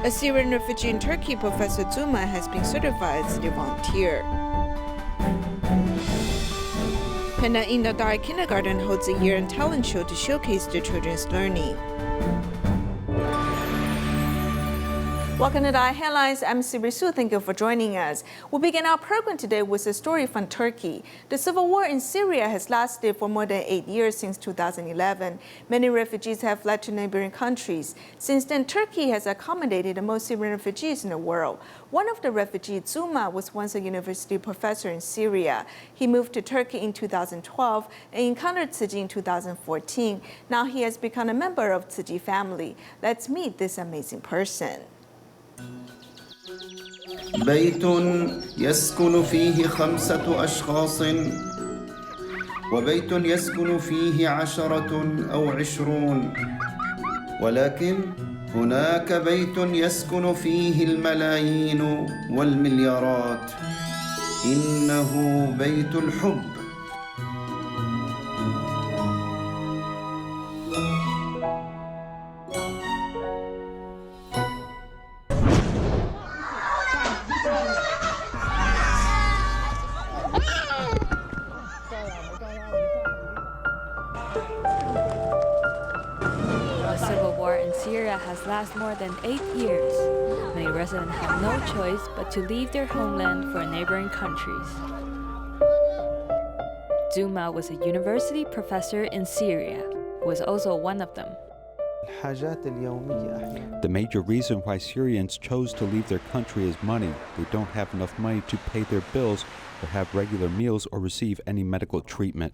A Syrian refugee in Turkey, Professor Cuma, has been certified as a volunteer. Pandan Indah DaAi Kindergarten holds a year-end talent show to showcase the children's learning. Welcome to DaAi Headlines. I'm Siri Su. Thank you for joining us. We'll begin our program today with a story from Turkey. The civil war in Syria has lasted for more than 8 years since 2011. Many refugees have fled to neighboring countries. Since then, Turkey has accommodated the most Syrian refugees in the world. One of the refugees, Cuma, was once a university professor in Syria. He moved to Turkey in 2012 and encountered Tzu Chi in 2014. Now he has become a member of Tzu Chi family. Let's meet this amazing person. بيت يسكن فيه 5 أشخاص وبيت يسكن فيه 10 أو 20 ولكن هناك بيت يسكن فيه الملايين والمليارات إنه بيت الحب. Syria has lasted more than 8 years. Many residents have no choice but to leave their homeland for neighboring countries. Cuma was a university professor in Syria, who was also one of them. The major reason why Syrians chose to leave their country is money. They don't have enough money to pay their bills or have regular meals or receive any medical treatment.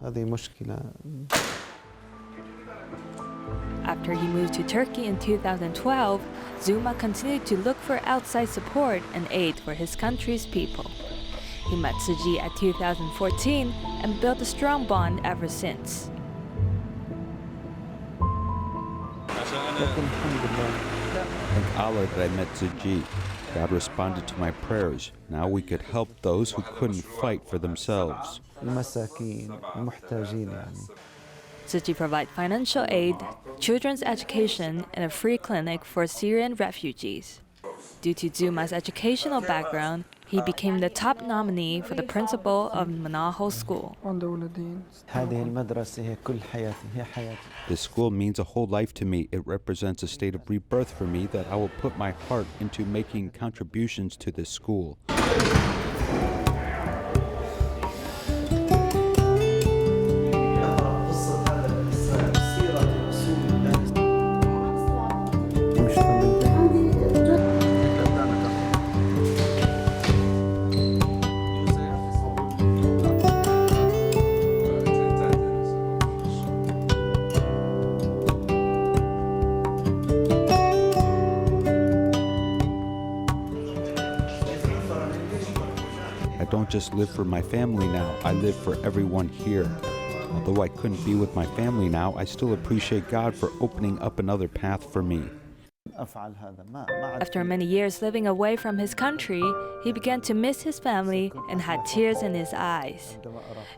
After he moved to Turkey in 2012, Cuma continued to look for outside support and aid for his country's people. He met Tzu Chi at 2014 and built a strong bond ever since. Thank Allah that I met Tzu Chi. God responded to my prayers. Now we could help those who couldn't fight for themselves. Tzu Chi provides financial aid, children's education, and a free clinic for Syrian refugees. Due to Cuma's educational background, he became the top nominee for the principal of Manaho School. This school means a whole life to me. It represents a state of rebirth for me that I will put my heart into making contributions to this school. I don't just live for my family now, I live for everyone here. Although I couldn't be with my family now, I still appreciate God for opening up another path for me. After many years living away from his country, he began to miss his family and had tears in his eyes.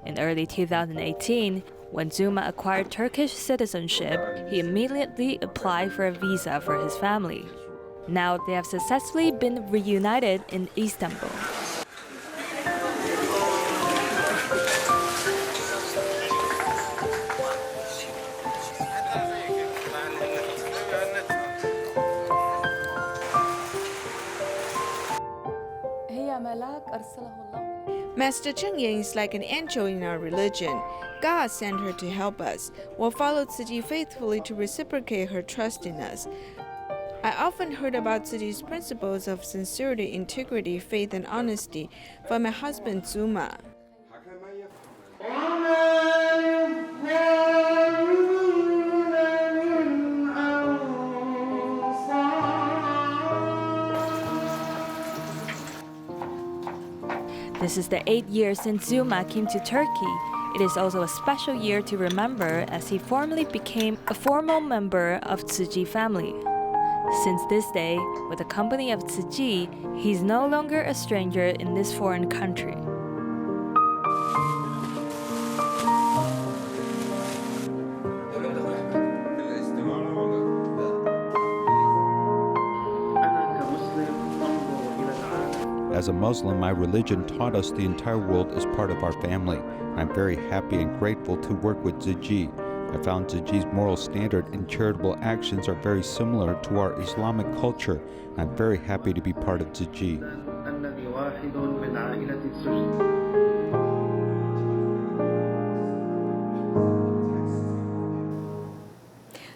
In early 2018, when Cuma acquired Turkish citizenship, he immediately applied for a visa for his family. Now they have successfully been reunited in Istanbul. Master Cheng Yen is like an angel in our religion. God sent her to help us. We'll follow Tzu Chi faithfully to reciprocate her trust in us. I often heard about Tzu Chi's principles of sincerity, integrity, faith, and honesty from my husband Cuma. This is the 8th year since Cuma came to Turkey. It is also a special year to remember as he formally became a formal member of Tzu Chi family. Since this day, with the company of Tzu Chi, he's no longer a stranger in this foreign country. As a Muslim, my religion taught us the entire world is part of our family. I'm very happy and grateful to work with Tzu Chi. I found Tzu Chi's moral standard and charitable actions are very similar to our Islamic culture. I'm very happy to be part of Tzu Chi.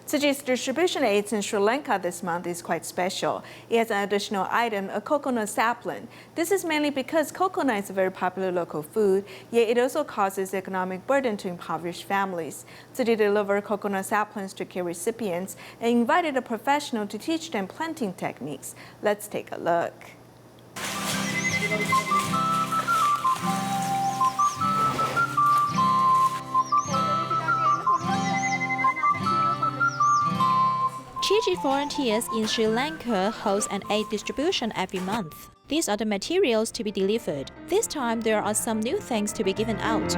Tzu Chi's distribution aids in Sri Lanka this month is quite special. It has an additional item, a coconut sapling. This is mainly because coconut is a very popular local food, yet it also causes economic burden to impoverished families. Tzu Chi delivered coconut saplings to care recipients and invited a professional to teach them planting techniques. Let's take a look. Tzu Chi volunteers in Sri Lanka host an aid distribution every month. These are the materials to be delivered. This time there are some new things to be given out.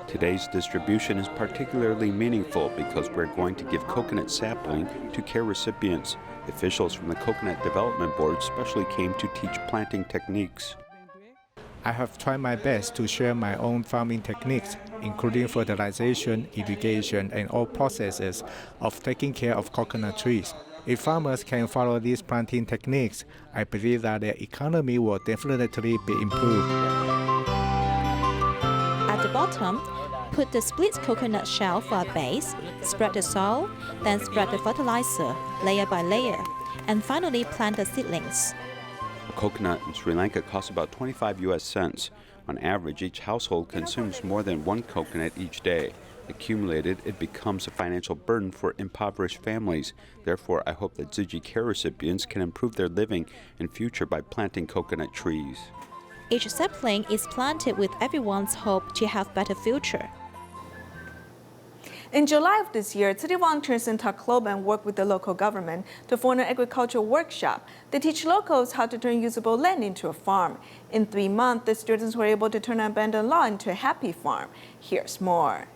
Today's distribution is particularly meaningful because we're going to give coconut sapling to care recipients. Officials from the Coconut Development Board specially came to teach planting techniques. I have tried my best to share my own farming techniques, including fertilization, irrigation, and all processes of taking care of coconut trees. If farmers can follow these planting techniques, I believe that their economy will definitely be improved. At the bottom, put the split coconut shell for a base, spread the soil, then spread the fertilizer layer by layer, and finally plant the seedlings. A coconut in Sri Lanka costs about 25 US cents. On average, each household consumes more than one coconut each day. Accumulated, it becomes a financial burden for impoverished families. Therefore, I hope that Tzu Chi care recipients can improve their living in future by planting coconut trees. Each sapling is planted with everyone's hope to have better future. In July of this year, Tzu Chi volunteers in Tacloban work with the local government to form an agricultural workshop. They teach locals how to turn usable land into a farm. In 3 months, the students were able to turn an abandoned lot into a happy farm. Here's more.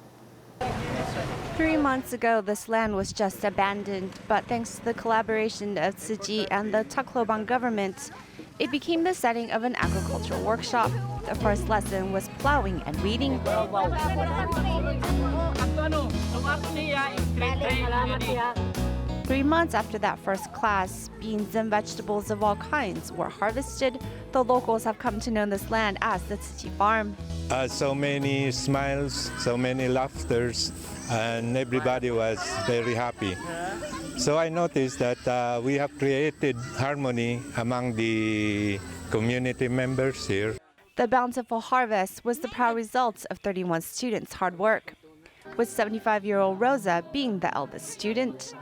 3 months ago, this land was just abandoned, but thanks to the collaboration of Tzu Chi and the Tacloban government, it became the setting of an agricultural workshop. The first lesson was plowing and weeding. 3 months after that first class, beans and vegetables of all kinds were harvested. The locals have come to know this land as the Tzu Chi farm. So many smiles, so many laughters, and everybody was very happy. So I noticed that we have created harmony among the community members here. The bountiful harvest was the proud result of 31 students' hard work, with 75-year-old Rosa being the eldest student.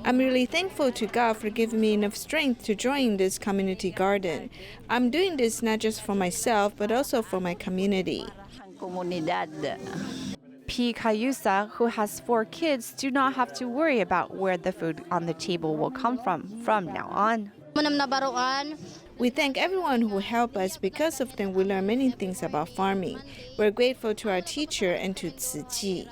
I'm really thankful to God for giving me enough strength to join this community garden. I'm doing this not just for myself, but also for my community. P. Kayusa, who has 4 kids, do not have to worry about where the food on the table will come from now on. We thank everyone who helped us. Because of them, we learn many things about farming. We're grateful to our teacher and to Tzu Chi.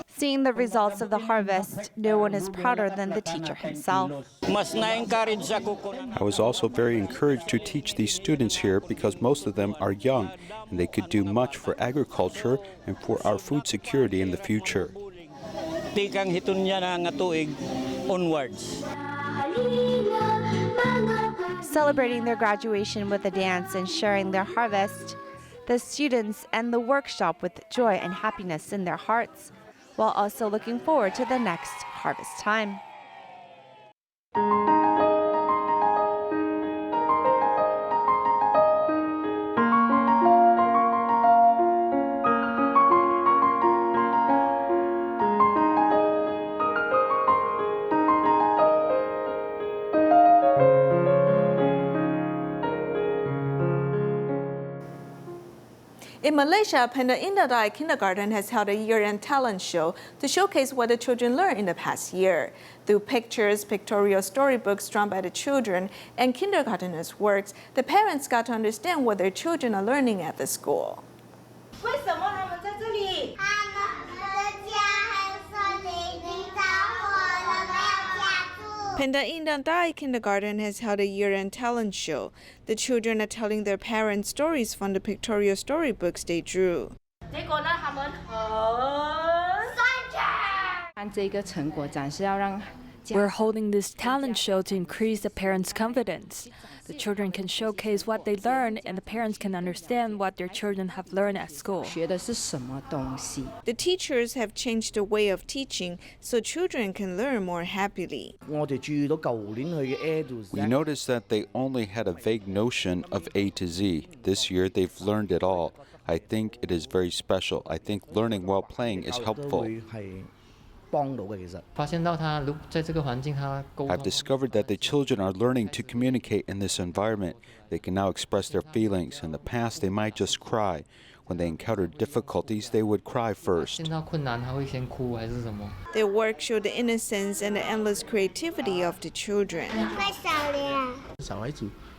Seeing the results of the harvest, no one is prouder than the teacher himself. I was also very encouraged to teach these students here because most of them are young and they could do much for agriculture and for our food security in the future. Celebrating their graduation with a dance and sharing their harvest, the students end the workshop with joy and happiness in their hearts, while also looking forward to the next harvest time. In Malaysia, Pandan Indah Kindergarten has held a year-end talent show to showcase what the children learned in the past year. Through pictures, pictorial storybooks drawn by the children, and kindergarteners' works, the parents got to understand what their children are learning at the school. Pandan Indah DaAi Kindergarten has held a year-end talent show. The children are telling their parents stories from the pictorial storybooks they drew. We're holding this talent show to increase the parents' confidence. The children can showcase what they learn, and the parents can understand what their children have learned at school. The teachers have changed the way of teaching so children can learn more happily. We noticed that they only had a vague notion of A to Z. This year, they've learned it all. I think it is very special. I think learning while playing is helpful. I've discovered that the children are learning to communicate in this environment. They can now express their feelings. In the past, they might just cry. When they encountered difficulties, they would cry first. Their work showed the innocence and the endless creativity of the children.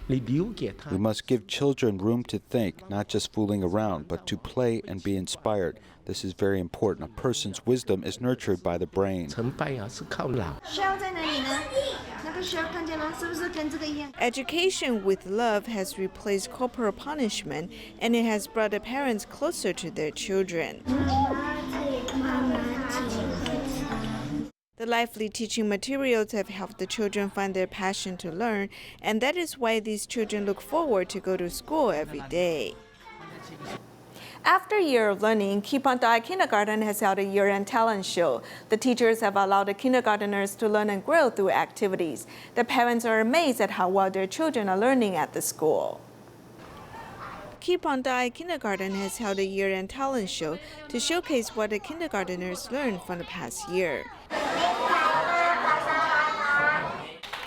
We must give children room to think, not just fooling around, but to play and be inspired. This is very important. A person's wisdom is nurtured by the brain. Education with love has replaced corporal punishment, and it has brought the parents closer to their children. The lively teaching materials have helped the children find their passion to learn, and that is why these children look forward to go to school every day. After a year of learning, DaAi Kindergarten has held a year-end talent show. The teachers have allowed the kindergarteners to learn and grow through activities. The parents are amazed at how well their children are learning at the school. DaAi Kindergarten has held a year-end talent show to showcase what the kindergarteners learned from the past year.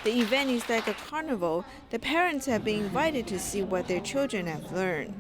The event is like a carnival. The parents have been invited to see what their children have learned.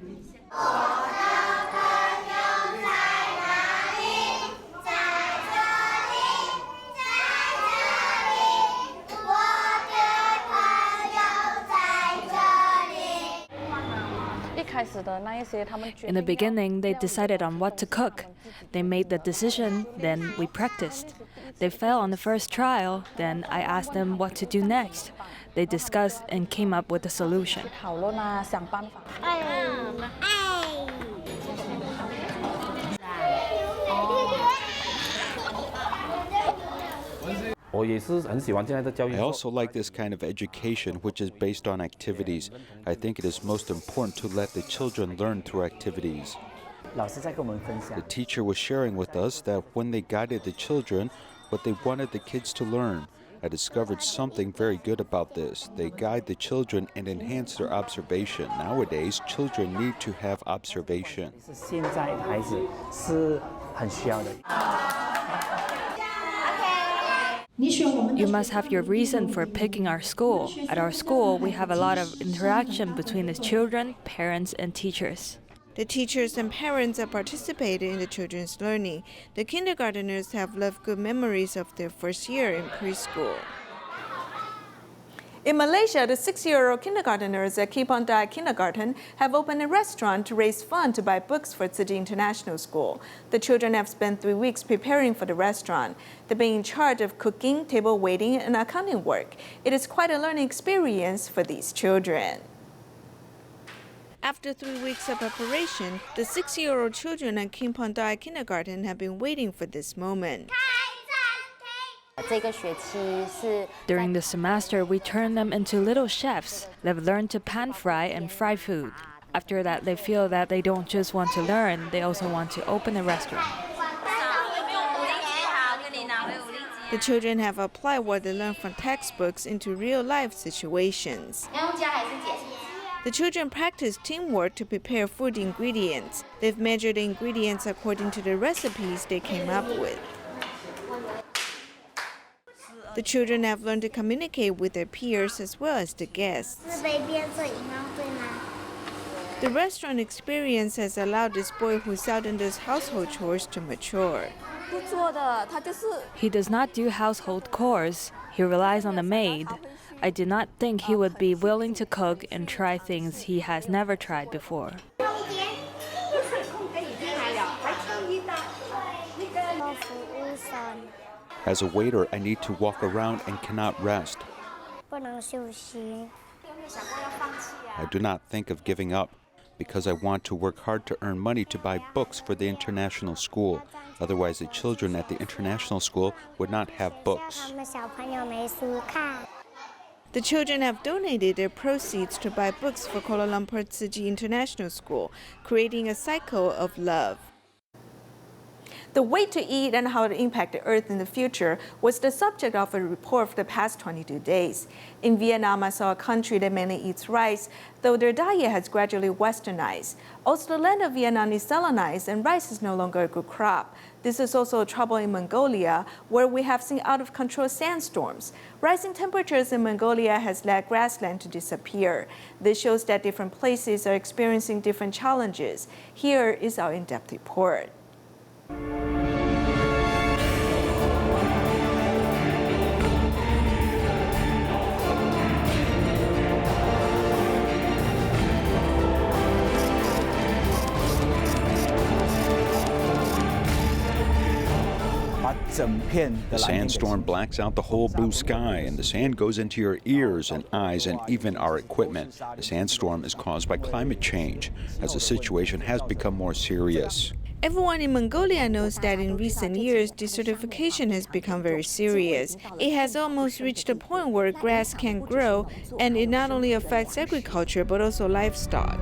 In the beginning, they decided on what to cook. They made the decision, then we practiced. They failed on the first trial, then I asked them what to do next. They discussed and came up with a solution. I also like this kind of education, which is based on activities. I think it is most important to let the children learn through activities. The teacher was sharing with us that when they guided the children, what they wanted the kids to learn. I discovered something very good about this. They guide the children and enhance their observation. Nowadays, children need to have observation. You must have your reason for picking our school. At our school, we have a lot of interaction between the children, parents, and teachers. The teachers and parents are participating in the children's learning. The kindergarteners have left good memories of their first year in preschool. In Malaysia, the 6-year-old kindergarteners at DaAi Kindergarten have opened a restaurant to raise funds to buy books for Tzu Chi International School. The children have spent 3 weeks preparing for the restaurant. They're being in charge of cooking, table waiting, and accounting work. It is quite a learning experience for these children. After 3 weeks of preparation, the 6-year-old children at DaAi Kindergarten have been waiting for this moment. During the semester, we turn them into little chefs. They've learned to pan fry and fry food. After that, they feel that they don't just want to learn, they also want to open a restaurant. The children have applied what they learned from textbooks into real-life situations. The children practice teamwork to prepare food ingredients. They've measured the ingredients according to the recipes they came up with. The children have learned to communicate with their peers as well as the guests. The restaurant experience has allowed this boy who seldom does household chores to mature. He does not do household chores. He relies on the maid. I did not think he would be willing to cook and try things he has never tried before. As a waiter, I need to walk around and cannot rest. I do not think of giving up because I want to work hard to earn money to buy books for the international school. Otherwise, the children at the international school would not have books. The children have donated their proceeds to buy books for Kuala Lumpur Tzu Chi International School, creating a cycle of love. The way to eat and how to impact the earth in the future was the subject of a report for the past 22 days. In Vietnam, I saw a country that mainly eats rice, though their diet has gradually westernized. Also, the land of Vietnam is salinized and rice is no longer a good crop. This is also a trouble in Mongolia, where we have seen out-of-control sandstorms. Rising temperatures in Mongolia has led grassland to disappear. This shows that different places are experiencing different challenges. Here is our in-depth report. The sandstorm blacks out the whole blue sky, and the sand goes into your ears and eyes and even our equipment. The sandstorm is caused by climate change, as the situation has become more serious. Everyone in Mongolia knows that in recent years, desertification has become very serious. It has almost reached a point where grass can't grow, and it not only affects agriculture but also livestock.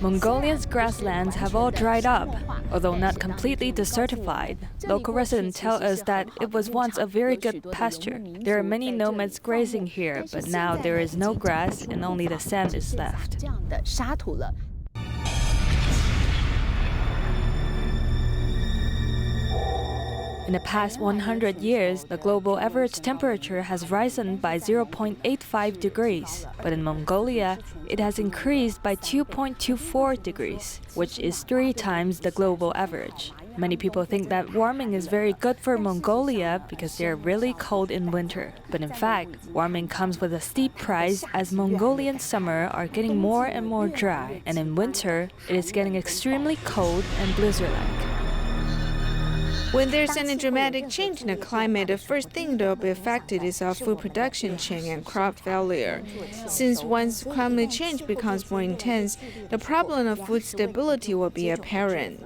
Mongolia's grasslands have all dried up, although not completely desertified. Local residents tell us that it was once a very good pasture. There are many nomads grazing here, but now there is no grass and only the sand is left. In the past 100 years, the global average temperature has risen by 0.85 degrees, but in Mongolia, it has increased by 2.24 degrees, which is 3 times the global average. Many people think that warming is very good for Mongolia because they're really cold in winter. But in fact, warming comes with a steep price as Mongolian summer are getting more and more dry, and in winter, it is getting extremely cold and blizzard-like. When there's any dramatic change in the climate, the first thing that will be affected is our food production chain and crop failure. Since once climate change becomes more intense, the problem of food stability will be apparent.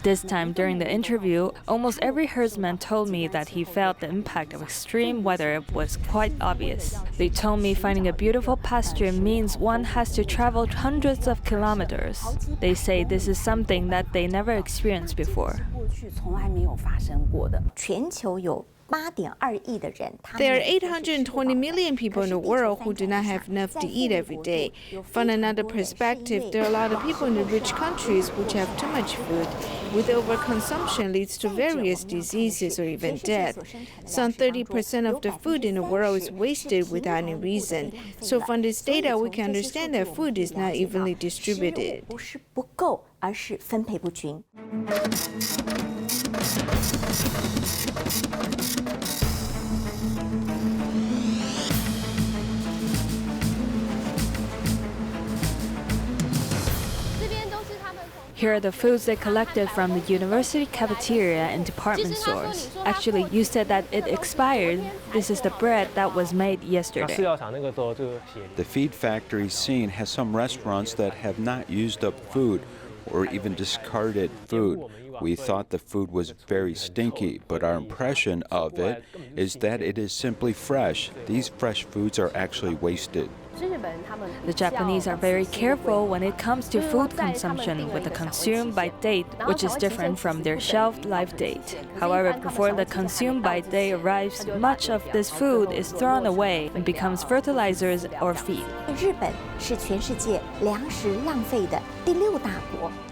This time during the interview, almost every herdsman told me that he felt the impact of extreme weather was quite obvious. They told me finding a beautiful pasture means one has to travel hundreds of kilometers. They say this is something that they never experienced before. There are 820 million people in the world who do not have enough to eat every day. From another perspective, there are a lot of people in the rich countries which have too much food, with overconsumption leads to various diseases or even death. Some 30% of the food in the world is wasted without any reason. So from this data, we can understand that food is not evenly distributed. Here are the foods they collected from the university cafeteria and department stores. Actually, you said that it expired. This is the bread that was made yesterday. The feed factory scene has some restaurants that have not used up food or even discarded food. We thought the food was very stinky, but our impression of it is that it is simply fresh. These fresh foods are actually wasted. The Japanese are very careful when it comes to food consumption with the consume by date, which is different from their shelf life date. However, before the consume by date arrives, much of this food is thrown away and becomes fertilizers or feed.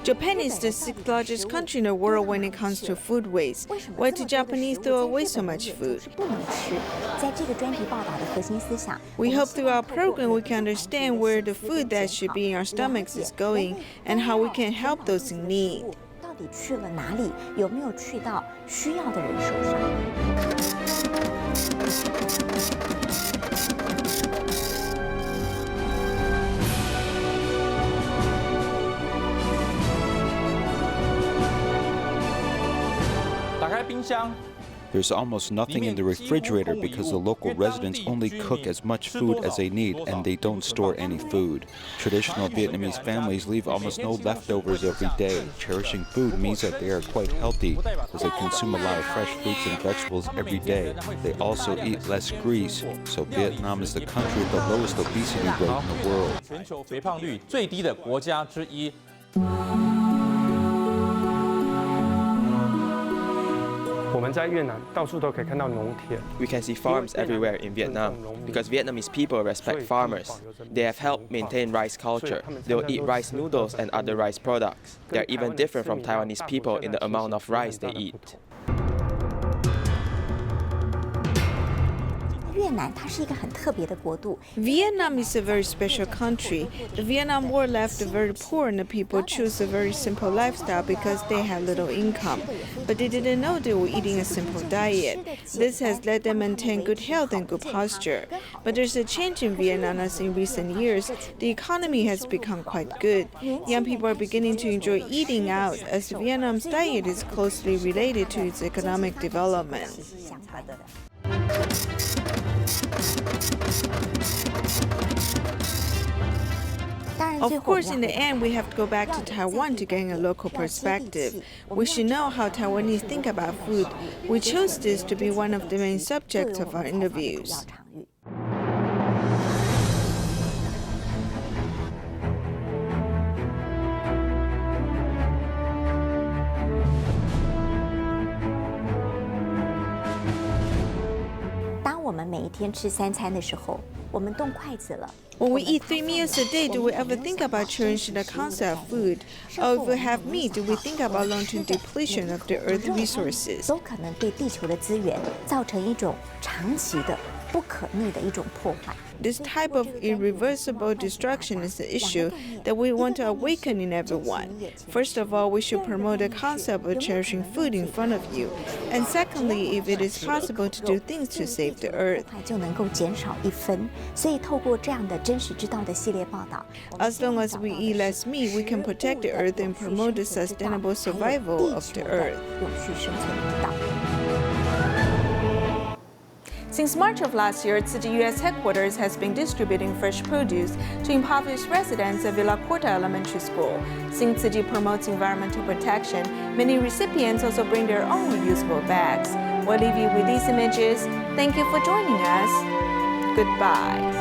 Japan is the 6th largest country in the world when it comes to food waste. Why do Japanese throw away so much food? We hope through our program we can understand where the food that should be in our stomachs is going and how we can help those in need. 底去了哪里，有没有去到需要的人手上。打开冰箱。 There's almost nothing in the refrigerator because the local residents only cook as much food as they need and they don't store any food. Traditional Vietnamese families leave almost no leftovers every day. Cherishing food means that they are quite healthy as they consume a lot of fresh fruits and vegetables every day. They also eat less grease, so Vietnam is the country with the lowest obesity rate in the world. 全球肥胖率最低的国家之一。 我们在越南到处都可以看到农田。 We can see farms everywhere in Vietnam because Vietnamese people respect farmers. They have helped maintain rice culture. They'll eat rice noodles and other rice products. They're even different from Taiwanese people in the amount of rice they eat. 越南它是一个很特别的国度。 Vietnam is a very special country. The Vietnam War left the very poor and the people choose a very simple lifestyle because they have little income. But they didn't know they were eating a simple diet. This has led them maintain good health and good posture. But there's a change in Vietnam as in recent years, the economy has become quite good. Young people are beginning to enjoy eating out as Vietnam's diet is closely related to its economic development. Of course, in the end, we have to go back to Taiwan to gain a local perspective. We should know how Taiwanese think about food. We chose this to be one of the main subjects of our interviews. When we eat 3 meals a day, do we ever think about cherishing the concept of food? Or if we have meat, do we think about long-term depletion of the earth resources? 都可能对地球的资源造成一种长期的、不可逆的一种破坏。 This type of irreversible destruction is the issue that we want to awaken in everyone. First of all, we should promote the concept of cherishing food in front of you. And secondly, if it is possible to do things to save the earth. 就能够减少1分。所以透过这样的真实之道的系列报道 As long as we eat less meat, we can protect the earth and promote the sustainable survival of the earth. 永续生存之道。 Since March of last year, Tzu Chi U.S. headquarters has been distributing fresh produce to impoverished residents at Villa Corta Elementary School. Since Tzu Chi promotes environmental protection, many recipients also bring their own reusable bags. We'll leave you with these images. Thank you for joining us. Goodbye.